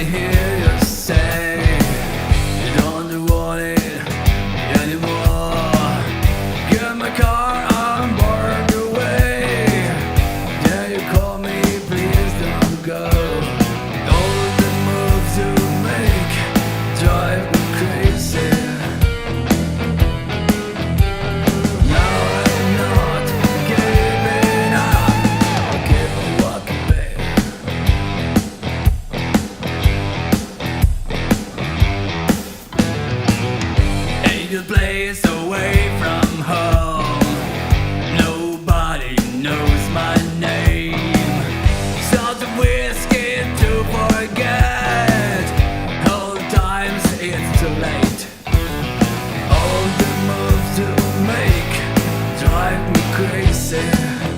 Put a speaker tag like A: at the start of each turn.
A: hear you say you don't want it anymore. Get my car, I'm bored away. Then you call me, please don't go. All the moves you make drive me crazy. Now I'm not giving up. I'll keep on walking, babe. A good place away from home. Nobody knows my name. Shots of whiskey to forget. All times it's too late. All the moves to make drive me crazy.